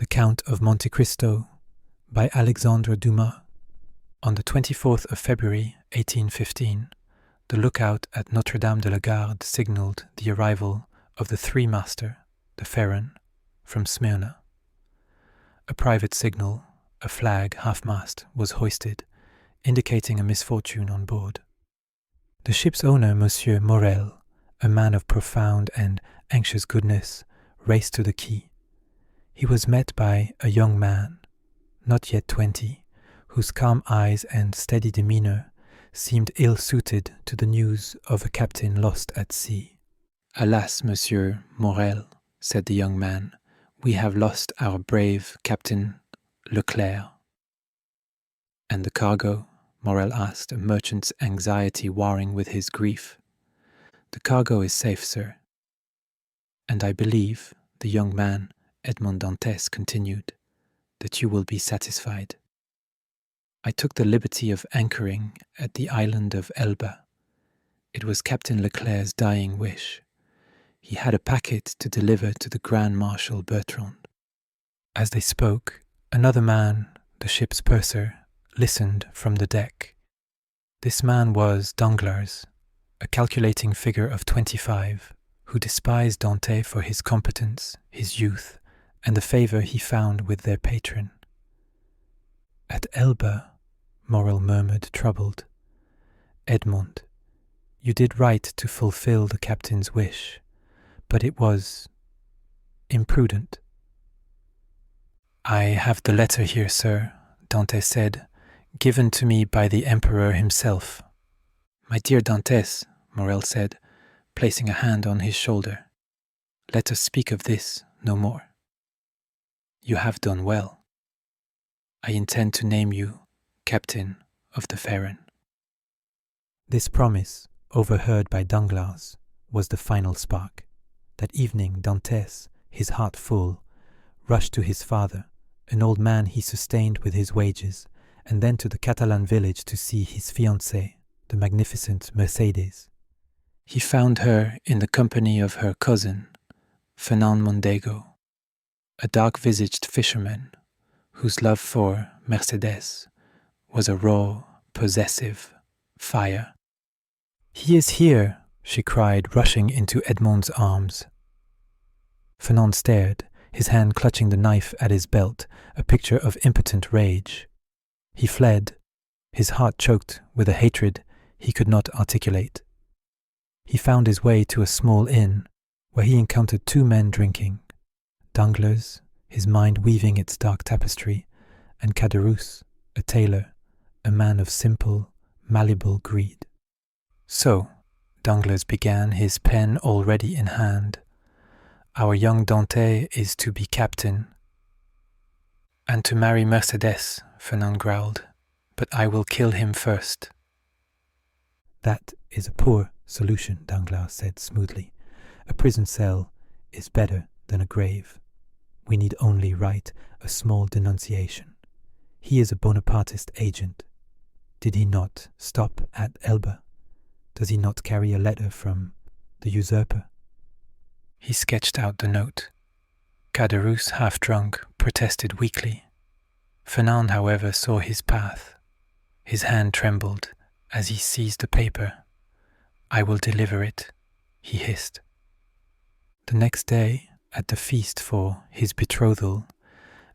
The Count of Monte Cristo by Alexandre Dumas. On the 24th of February 1815, the lookout at Notre-Dame de la Garde signalled the arrival of the three-master, the Pharaon, from Smyrna. A private signal, a flag half-mast, was hoisted, indicating a misfortune on board. The ship's owner, Monsieur Morel, a man of profound and anxious goodness, raced to the quay. He was met by a young man, not yet 20, whose calm eyes and steady demeanour seemed ill-suited to the news of a captain lost at sea. "Alas, Monsieur Morel," said the young man, "we have lost our brave Captain Leclerc." "And the cargo?" Morel asked, a merchant's anxiety warring with his grief. "The cargo is safe, sir." "And I believe," the young man, Edmond Dantès, continued, "that you will be satisfied. I took the liberty of anchoring at the island of Elba. It was Captain Leclerc's dying wish. He had a packet to deliver to the Grand Marshal Bertrand." As they spoke, another man, the ship's purser, listened from the deck. This man was Danglars, a calculating figure of 25, who despised Dante for his competence, his youth, and the favour he found with their patron. "At Elba," Morel murmured, troubled. "Edmond, you did right to fulfil the captain's wish, but it was imprudent." "I have the letter here, sir," Dante said, "given to me by the Emperor himself." "My dear Dantès," Morel said, placing a hand on his shoulder, "let us speak of this no more. You have done well. I intend to name you Captain of the Pharaon." This promise, overheard by Danglars, was the final spark. That evening Dantès, his heart full, rushed to his father, an old man he sustained with his wages, and then to the Catalan village to see his fiancée, the magnificent Mercedes. He found her in the company of her cousin, Fernand Mondego, a dark-visaged fisherman whose love for Mercedes was a raw, possessive fire. "He is here!" she cried, rushing into Edmond's arms. Fernand stared, his hand clutching the knife at his belt, a picture of impotent rage. He fled, his heart choked with a hatred he could not articulate. He found his way to a small inn, where he encountered two men drinking. Danglars, his mind weaving its dark tapestry, and Caderousse, a tailor, a man of simple, malleable greed. "So," Danglars began, his pen already in hand, "our young Dante is to be captain." "And to marry Mercedes," Fernand growled, "but I will kill him first." "That is a poor solution," Danglars said smoothly. "A prison cell is better than a grave. We need only write a small denunciation. He is a Bonapartist agent. Did he not stop at Elba? Does he not carry a letter from the usurper?" He sketched out the note. Caderousse, half drunk, protested weakly. Fernand, however, saw his path. His hand trembled as he seized the paper. "I will deliver it," he hissed. The next day, at the feast for his betrothal,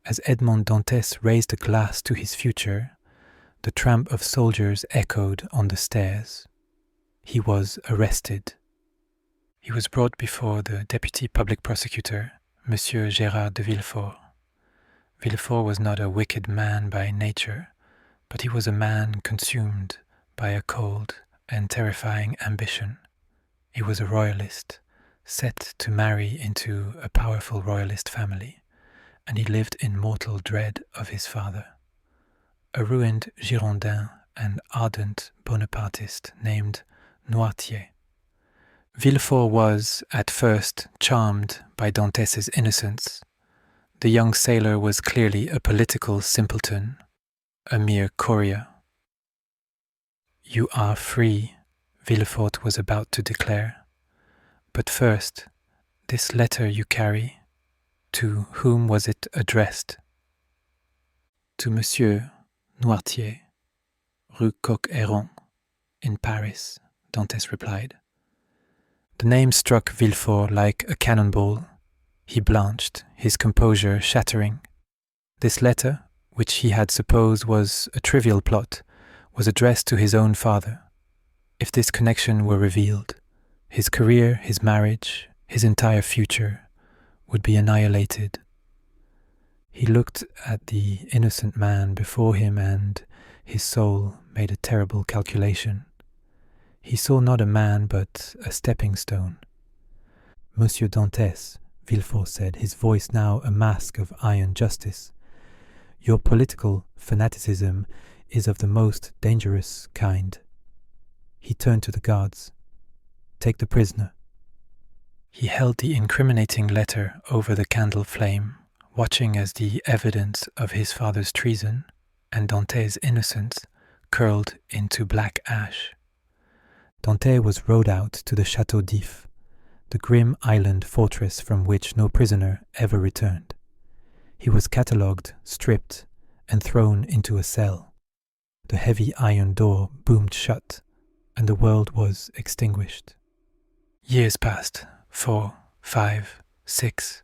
as Edmond Dantès raised a glass to his future, the tramp of soldiers echoed on the stairs. He was arrested. He was brought before the deputy public prosecutor, Monsieur Gérard de Villefort. Villefort was not a wicked man by nature, but he was a man consumed by a cold and terrifying ambition. He was a royalist, set to marry into a powerful royalist family, and he lived in mortal dread of his father, a ruined Girondin and ardent Bonapartist named Noirtier. Villefort was, at first, charmed by Dantès' innocence. The young sailor was clearly a political simpleton, a mere courier. "You are free," Villefort was about to declare. "But first, this letter you carry, To whom was it addressed? To Monsieur Noirtier, Rue Coq-Héron, in Paris, Dantès replied. The name struck Villefort like a cannonball. He blanched, his composure shattering. This letter, which he had supposed was a trivial plot, was addressed to his own father. If this connection were revealed, his career, his marriage, his entire future would be annihilated. He looked at the innocent man before him, and his soul made a terrible calculation. He saw not a man, but a stepping stone. Monsieur Dantès, Villefort said, his voice now a mask of iron justice, your political fanaticism is of the most dangerous kind. He turned to the guards. Take the prisoner. He held the incriminating letter over the candle flame, watching as the evidence of his father's treason and Dantès' innocence curled into black ash. Dantès was rowed out to the Château d'If, the grim island fortress from which no prisoner ever returned. He was catalogued, stripped, and thrown into a cell. The heavy iron door boomed shut, and the world was extinguished. Years passed, 4, 5, 6.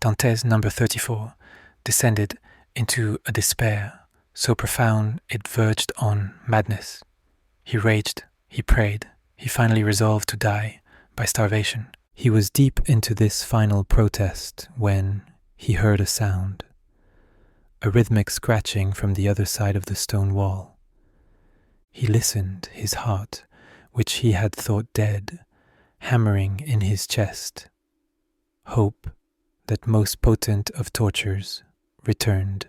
Dantès, number 34, descended into a despair so profound it verged on madness. He raged, he prayed, he finally resolved to die by starvation. He was deep into this final protest when he heard a sound, a rhythmic scratching from the other side of the stone wall. He listened, his heart, which he had thought dead, hammering in his chest. Hope, that most potent of tortures, returned.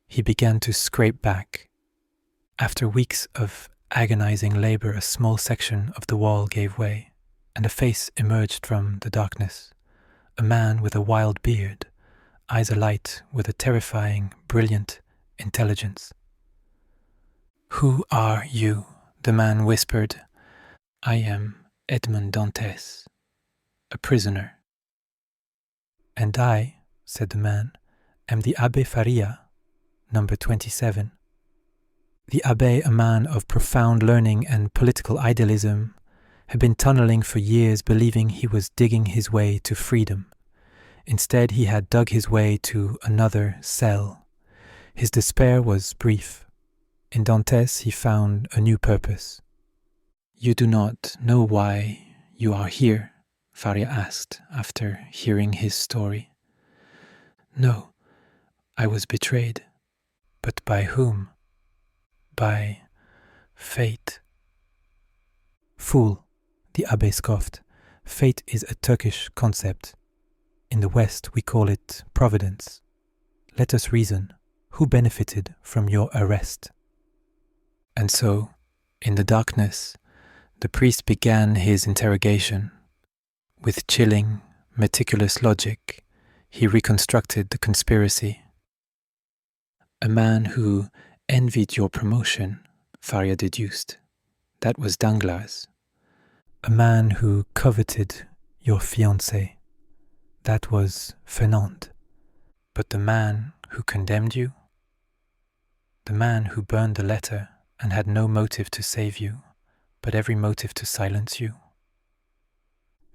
He began to scrape back. After weeks of agonizing labor, a small section of the wall gave way, and a face emerged from the darkness. A man with a wild beard, eyes alight with a terrifying, brilliant intelligence. "Who are you?" the man whispered. "I am Edmond Dantès, a prisoner." "And I," said the man, "am the Abbé Faria, number 27. The abbé, a man of profound learning and political idealism, had been tunneling for years, believing he was digging his way to freedom. Instead, he had dug his way to another cell. His despair was brief. In Dantès he found a new purpose. "You do not know why you are here?" Faria asked after hearing his story. "No, I was betrayed. But by whom?" "By fate." "Fool," the abbé scoffed. "Fate is a Turkish concept. In the West we call it providence. Let us reason. Who benefited from your arrest?" And so, in the darkness, the priest began his interrogation. With chilling, meticulous logic, he reconstructed the conspiracy. "A man who envied your promotion," Faria deduced. "That was Danglars." "A man who coveted your fiancée. That was Fernand." "But the man who condemned you?" "The man who burned the letter and had no motive to save you, but every motive to silence you."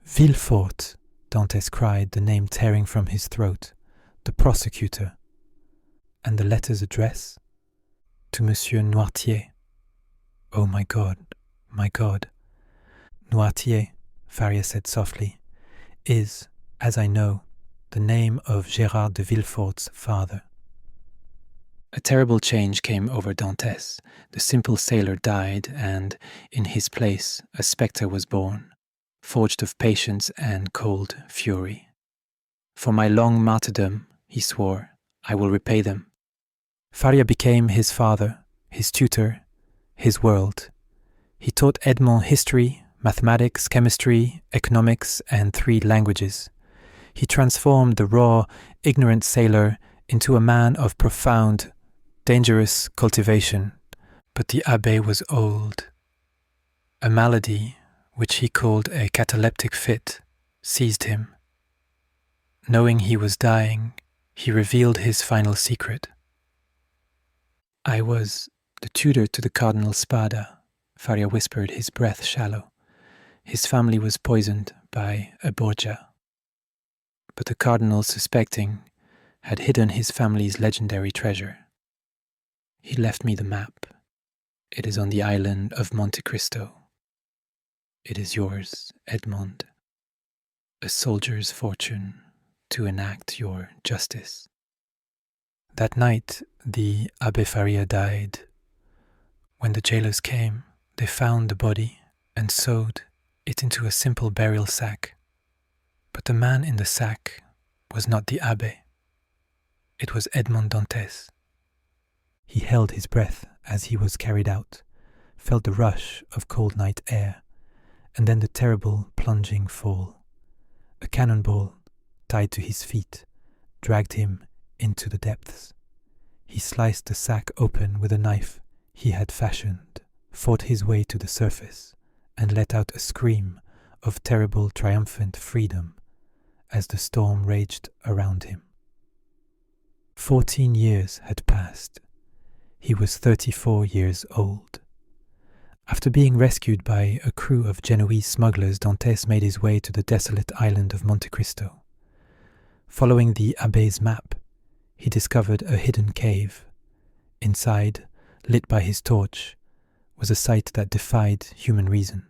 "Villefort!" Dantès cried, the name tearing from his throat. "The prosecutor." "And the letter's address?" "To Monsieur Noirtier." "Oh, my God, my God." "Noirtier," Faria said softly, "is, as I know, the name of Gérard de Villefort's father." A terrible change came over Dantès. The simple sailor died, and in his place a spectre was born, forged of patience and cold fury. "For my long martyrdom," he swore, "I will repay them." Faria became his father, his tutor, his world. He taught Edmond history, mathematics, chemistry, economics, and 3 languages. He transformed the raw, ignorant sailor into a man of profound, dangerous cultivation. But the abbé was old. A malady, which he called a cataleptic fit, seized him. knowing he was dying, he revealed his final secret. "I was the tutor to the Cardinal Spada," Faria whispered, his breath shallow. "His family was poisoned by a Borgia. But the Cardinal, suspecting, had hidden his family's legendary treasure. He left me the map. It is on the island of Monte Cristo. It is yours, Edmond. A soldier's fortune to enact your justice." That night, the Abbé Faria died. When the jailers came, they found the body and sewed it into a simple burial sack. But the man in the sack was not the abbé. It was Edmond Dantès. He held his breath as he was carried out, felt the rush of cold night air, and then the terrible plunging fall. A cannonball, tied to his feet, dragged him into the depths. He sliced the sack open with a knife he had fashioned, fought his way to the surface, and let out a scream of terrible triumphant freedom as the storm raged around him. 14 years had passed. He was 34 years old. After being rescued by a crew of Genoese smugglers, Dantès made his way to the desolate island of Monte Cristo. Following the abbé's map, he discovered a hidden cave. Inside, lit by his torch, was a sight that defied human reason.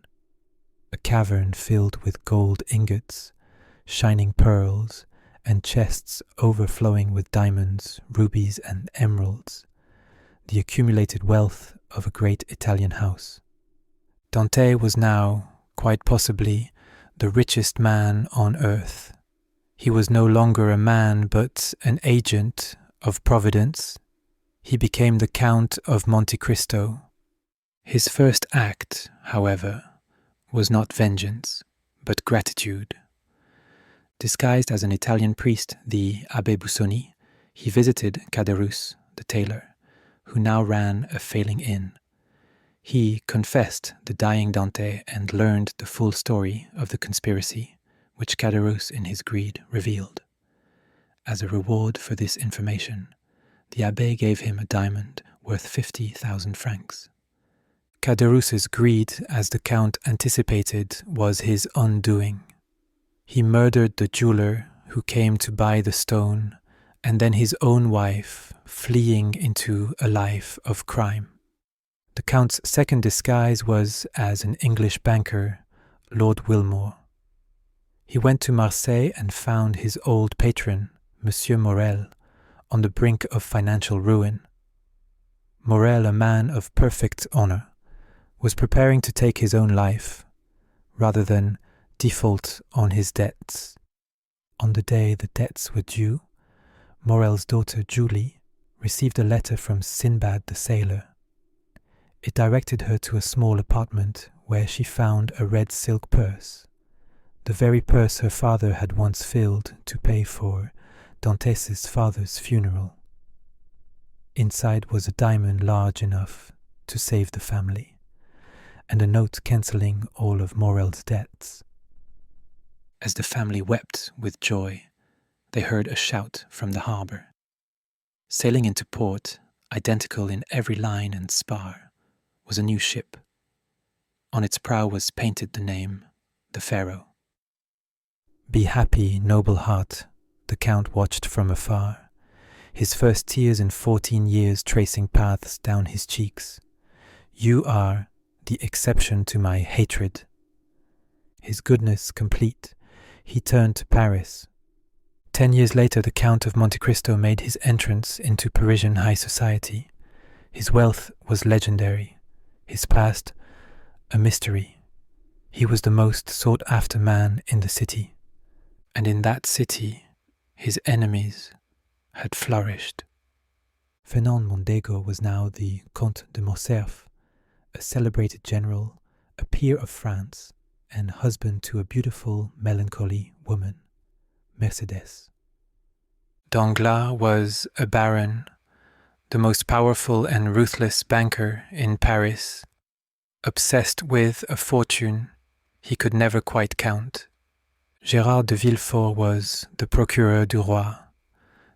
A cavern filled with gold ingots, shining pearls, and chests overflowing with diamonds, rubies, and emeralds, the accumulated wealth of a great Italian house. Dantès was now, quite possibly, the richest man on earth. He was no longer a man, but an agent of Providence. He became the Count of Monte Cristo. His first act, however, was not vengeance, but gratitude. Disguised as an Italian priest, the Abbé Busoni, he visited Caderousse, the tailor, who now ran a failing inn. He confessed the dying Dantès and learned the full story of the conspiracy, which Caderousse in his greed revealed. As a reward for this information, the abbé gave him a diamond worth 50,000 francs. Caderousse's greed, as the Count anticipated, was his undoing. He murdered the jeweler who came to buy the stone, and then his own wife, fleeing into a life of crime. The Count's second disguise was as an English banker, Lord Wilmore. He went to Marseille and found his old patron, Monsieur Morel, on the brink of financial ruin. Morel, a man of perfect honor, was preparing to take his own life, rather than default on his debts. On the day the debts were due, Morel's daughter Julie received a letter from Sinbad the sailor. It directed her to a small apartment where she found a red silk purse, the very purse her father had once filled to pay for Dantès' father's funeral. Inside was a diamond large enough to save the family, and a note cancelling all of Morel's debts. As the family wept with joy, they heard a shout from the harbour. Sailing into port, identical in every line and spar, was a new ship. On its prow was painted the name, the Pharaoh. "Be happy, noble heart," the Count watched from afar, his first tears in 14 years tracing paths down his cheeks. "You are the exception to my hatred." His goodness complete, he turned to Paris. 10 years later, the Count of Monte Cristo made his entrance into Parisian high society. His wealth was legendary, his past a mystery. He was the most sought-after man in the city, and in that city his enemies had flourished. Fernand Mondego was now the Comte de Morcerf, a celebrated general, a peer of France, and husband to a beautiful, melancholy woman, Mercedes. Danglars was a baron, the most powerful and ruthless banker in Paris, obsessed with a fortune he could never quite count. Gérard de Villefort was the procureur du roi,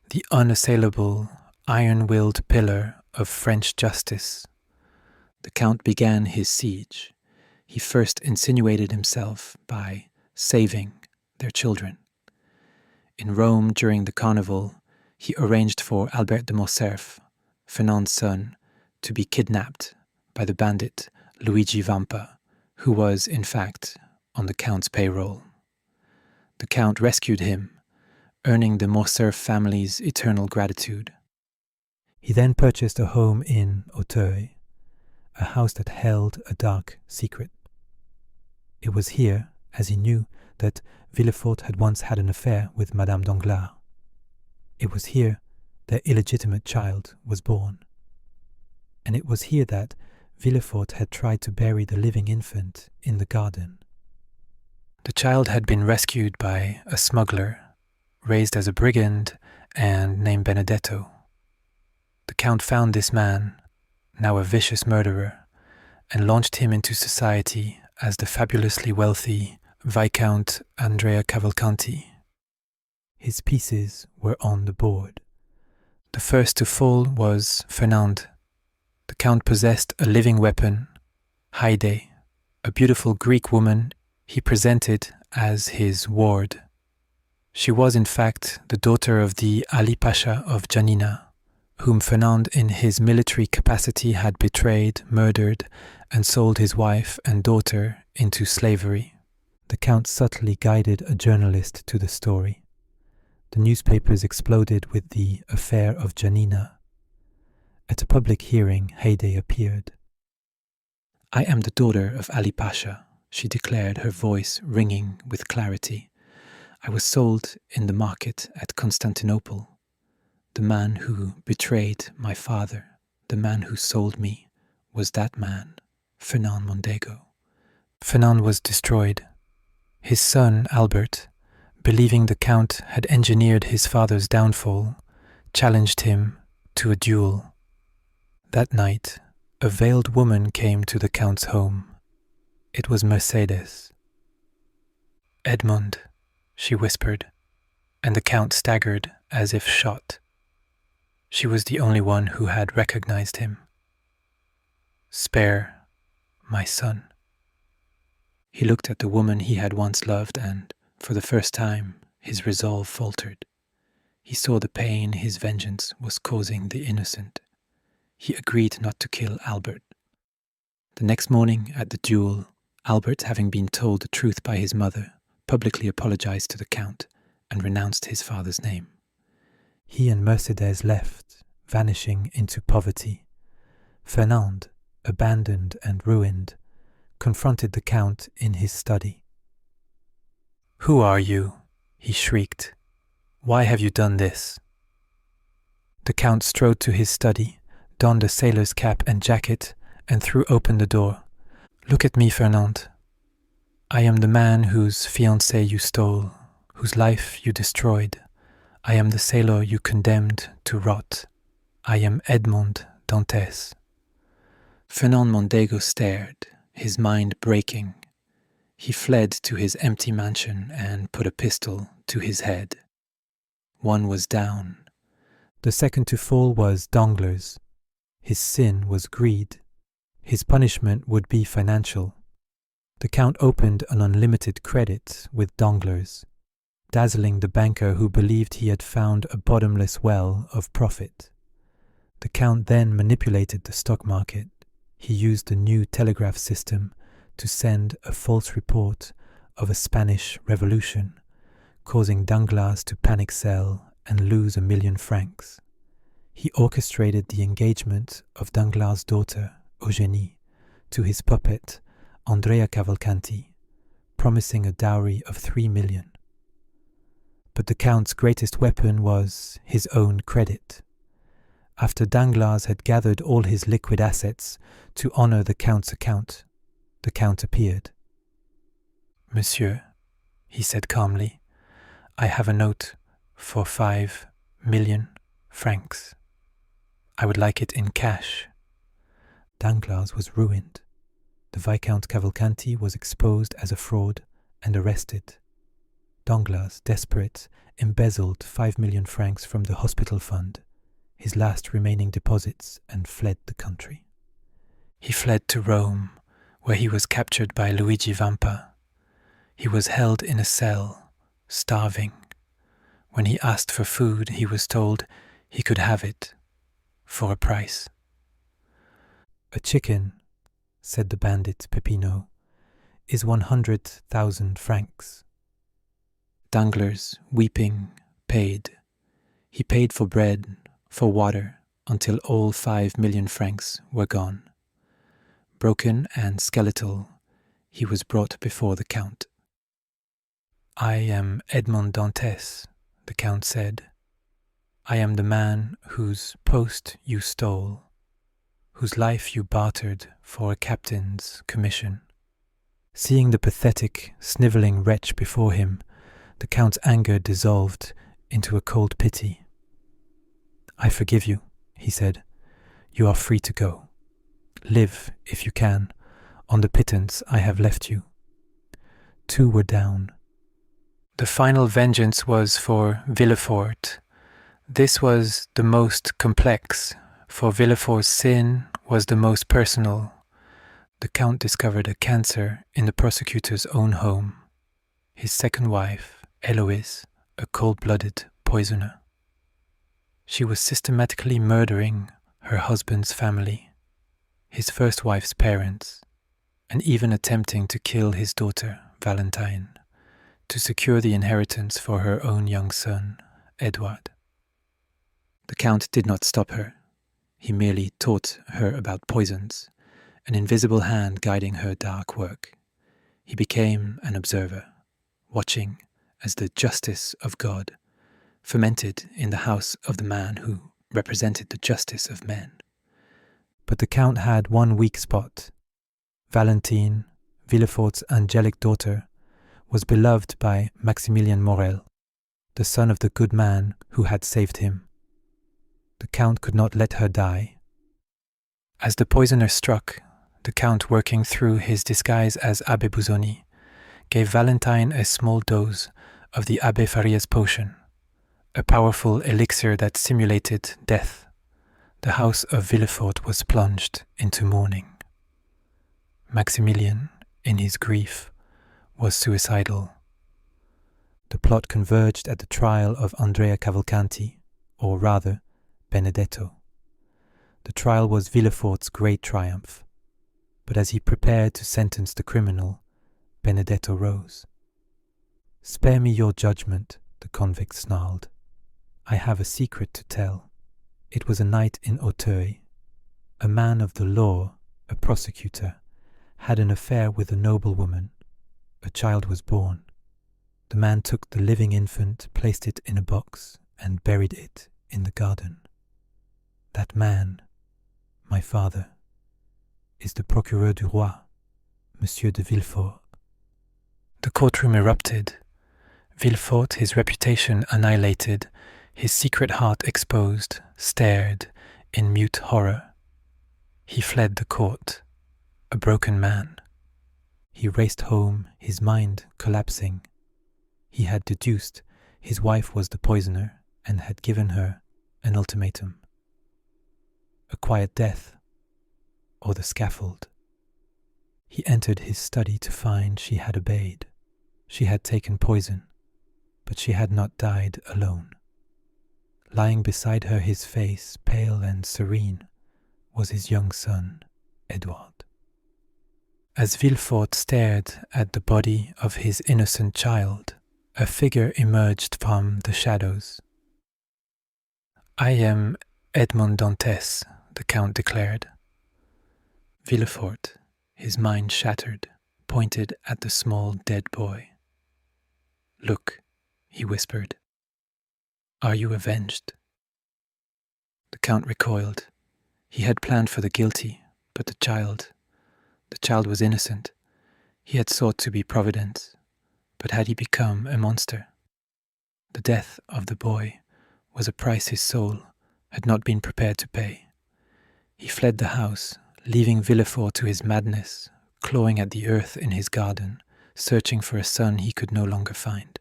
the unassailable, iron-willed pillar of French justice. The Count began his siege. He first insinuated himself by saving their children. In Rome during the Carnival, he arranged for Albert de Morcerf, Fernand's son, to be kidnapped by the bandit Luigi Vampa, who was, in fact, on the Count's payroll. The Count rescued him, earning the Morcerf family's eternal gratitude. He then purchased a home in Auteuil, a house that held a dark secret. It was here, as he knew, that Villefort had once had an affair with Madame Danglars. It was here their illegitimate child was born. And it was here that Villefort had tried to bury the living infant in the garden. The child had been rescued by a smuggler, raised as a brigand, and named Benedetto. The Count found this man, now a vicious murderer, and launched him into society as the fabulously wealthy Viscount Andrea Cavalcanti. His pieces were on the board. The first to fall was Fernand. The Count possessed a living weapon, Haydée, a beautiful Greek woman he presented as his ward. She was in fact the daughter of the Ali Pasha of Janina, whom Fernand in his military capacity had betrayed, murdered, and sold his wife and daughter into slavery. The Count subtly guided a journalist to the story. The newspapers exploded with the affair of Janina. At a public hearing, Haydée appeared. "I am the daughter of Ali Pasha," she declared, her voice ringing with clarity. "I was sold in the market at Constantinople. The man who betrayed my father, the man who sold me, was that man, Fernand Mondego." Fernand was destroyed. His son, Albert, believing the Count had engineered his father's downfall, challenged him to a duel. That night, a veiled woman came to the Count's home. It was Mercedes. "Edmond," she whispered, and the Count staggered as if shot. She was the only one who had recognized him. "Spare my son." He looked at the woman he had once loved, and, for the first time, his resolve faltered. He saw the pain his vengeance was causing the innocent. He agreed not to kill Albert. The next morning, at the duel, Albert, having been told the truth by his mother, publicly apologized to the Count and renounced his father's name. He and Mercedes left, vanishing into poverty. Fernand, abandoned and ruined, confronted the Count in his study. "Who are you?" he shrieked. "Why have you done this?" The Count strode to his study, donned a sailor's cap and jacket, and threw open the door. "Look at me, Fernand. I am the man whose fiancée you stole, whose life you destroyed. I am the sailor you condemned to rot. I am Edmond Dantès." Fernand Mondego stared, his mind breaking. He fled to his empty mansion and put a pistol to his head. One was down. The second to fall was Danglars. His sin was greed. His punishment would be financial. The Count opened an unlimited credit with Danglars, dazzling the banker who believed he had found a bottomless well of profit. The Count then manipulated the stock market. He used the new telegraph system to send a false report of a Spanish revolution, causing Danglars to panic sell and lose 1 million francs. He orchestrated the engagement of Danglars' daughter, Eugénie, to his puppet, Andrea Cavalcanti, promising a dowry of 3 million. But the Count's greatest weapon was his own credit. After Danglars had gathered all his liquid assets to honor the Count's account, the Count appeared. "Monsieur," he said calmly, "I have a note for 5 million francs. I would like it in cash." Danglars was ruined. The Viscount Cavalcanti was exposed as a fraud and arrested. Danglars, desperate, embezzled 5 million francs from the hospital fund, his last remaining deposits, and fled the country. He fled to Rome, where he was captured by Luigi Vampa. He was held in a cell, starving. When he asked for food, he was told he could have it, for a price. "A chicken," said the bandit Peppino, "is 100,000 francs. Danglars, weeping, paid. He paid for bread, for water, until all 5 million francs were gone. Broken and skeletal, he was brought before the Count. "I am Edmond Dantès," the Count said. "I am the man whose post you stole, whose life you bartered for a captain's commission." Seeing the pathetic, snivelling wretch before him, the Count's anger dissolved into a cold pity. "I forgive you," he said. "You are free to go. Live, if you can, on the pittance I have left you." 2 were down. The final vengeance was for Villefort. This was the most complex, for Villefort's sin was the most personal. The Count discovered a cancer in the prosecutor's own home. His second wife, Héloïse, a cold-blooded poisoner. She was systematically murdering her husband's family, his first wife's parents, and even attempting to kill his daughter, Valentine, to secure the inheritance for her own young son, Edward. The Count did not stop her. He merely taught her about poisons, an invisible hand guiding her dark work. He became an observer, watching as the justice of God fermented in the house of the man who represented the justice of men. But the Count had one weak spot. Valentine, Villefort's angelic daughter, was beloved by Maximilien Morel, the son of the good man who had saved him. The Count could not let her die. As the poisoner struck, the Count, working through his disguise as Abbé Busoni, gave Valentine a small dose of the Abbé Faria's potion, a powerful elixir that simulated death. The house of Villefort was plunged into mourning. Maximilien, in his grief, was suicidal. The plot converged at the trial of Andrea Cavalcanti, or rather, Benedetto. The trial was Villefort's great triumph, but as he prepared to sentence the criminal, Benedetto rose. "Spare me your judgment," the convict snarled. "I have a secret to tell. It was a night in Auteuil. A man of the law, a prosecutor, had an affair with a noblewoman. A child was born. The man took the living infant, placed it in a box, and buried it in the garden. That man, my father, is the Procureur du Roi, Monsieur de Villefort." The courtroom erupted. Villefort, his reputation annihilated, his secret heart exposed, stared in mute horror. He fled the court, a broken man. He raced home, his mind collapsing. He had deduced his wife was the poisoner and had given her an ultimatum. A quiet death, or the scaffold. He entered his study to find she had obeyed. She had taken poison, but she had not died alone. Lying beside her, his face pale and serene, was his young son, Edward. As Villefort stared at the body of his innocent child, a figure emerged from the shadows. "I am Edmond Dantès," the Count declared. Villefort, his mind shattered, pointed at the small dead boy. "Look," he whispered. "Are you avenged?" The Count recoiled. He had planned for the guilty, but the child was innocent. He had sought to be Providence, but had he become a monster? The death of the boy was a price his soul had not been prepared to pay. He fled the house, leaving Villefort to his madness, clawing at the earth in his garden, searching for a son he could no longer find.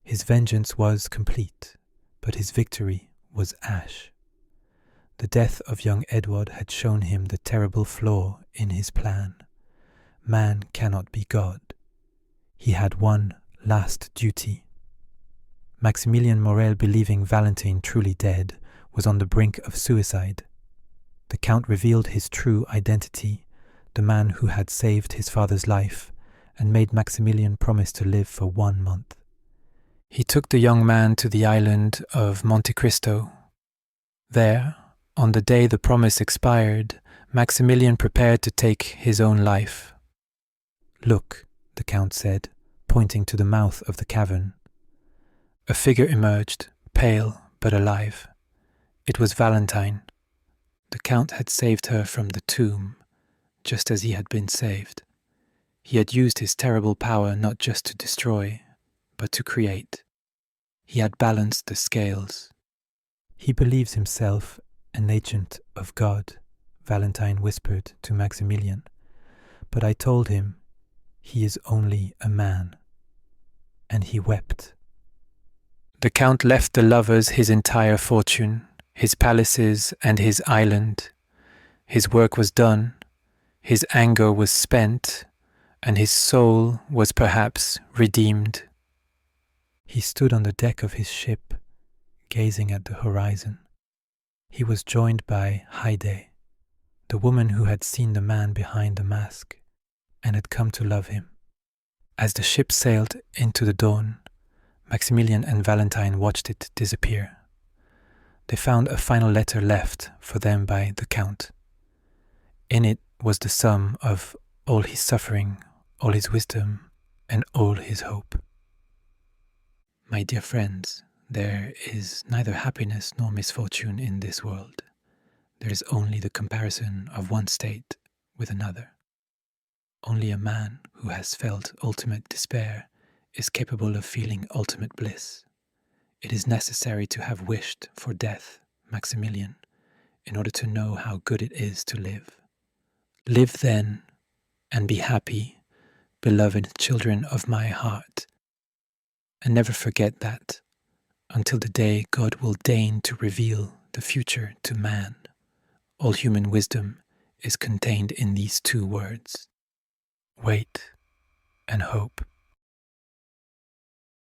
His vengeance was complete, but his victory was ash. The death of young Edward had shown him the terrible flaw in his plan. Man cannot be God. He had one last duty. Maximilien Morel, believing Valentine truly dead, was on the brink of suicide. The Count revealed his true identity, the man who had saved his father's life, and made Maximilien promise to live for 1 month. He took the young man to the island of Monte Cristo. There, on the day the promise expired, Maximilien prepared to take his own life. "Look," the Count said, pointing to the mouth of the cavern. A figure emerged, pale but alive. It was Valentine. The Count had saved her from the tomb, just as he had been saved. He had used his terrible power not just to destroy, but to create. He had balanced the scales. "He believes himself an agent of God," Valentine whispered to Maximilien. "But I told him he is only a man." And he wept. The Count left the lovers his entire fortune, his palaces and his island. His work was done, his anger was spent, and his soul was perhaps redeemed. He stood on the deck of his ship, gazing at the horizon. He was joined by Haydée, the woman who had seen the man behind the mask, and had come to love him. As the ship sailed into the dawn, Maximilien and Valentine watched it disappear. They found a final letter left for them by the Count. In it was the sum of all his suffering, all his wisdom, and all his hope. "My dear friends, there is neither happiness nor misfortune in this world. There is only the comparison of one state with another. Only a man who has felt ultimate despair is capable of feeling ultimate bliss. It is necessary to have wished for death, Maximilien, in order to know how good it is to live. Live then, and be happy, beloved children of my heart. And never forget that, until the day God will deign to reveal the future to man, all human wisdom is contained in these 2 words: wait and hope."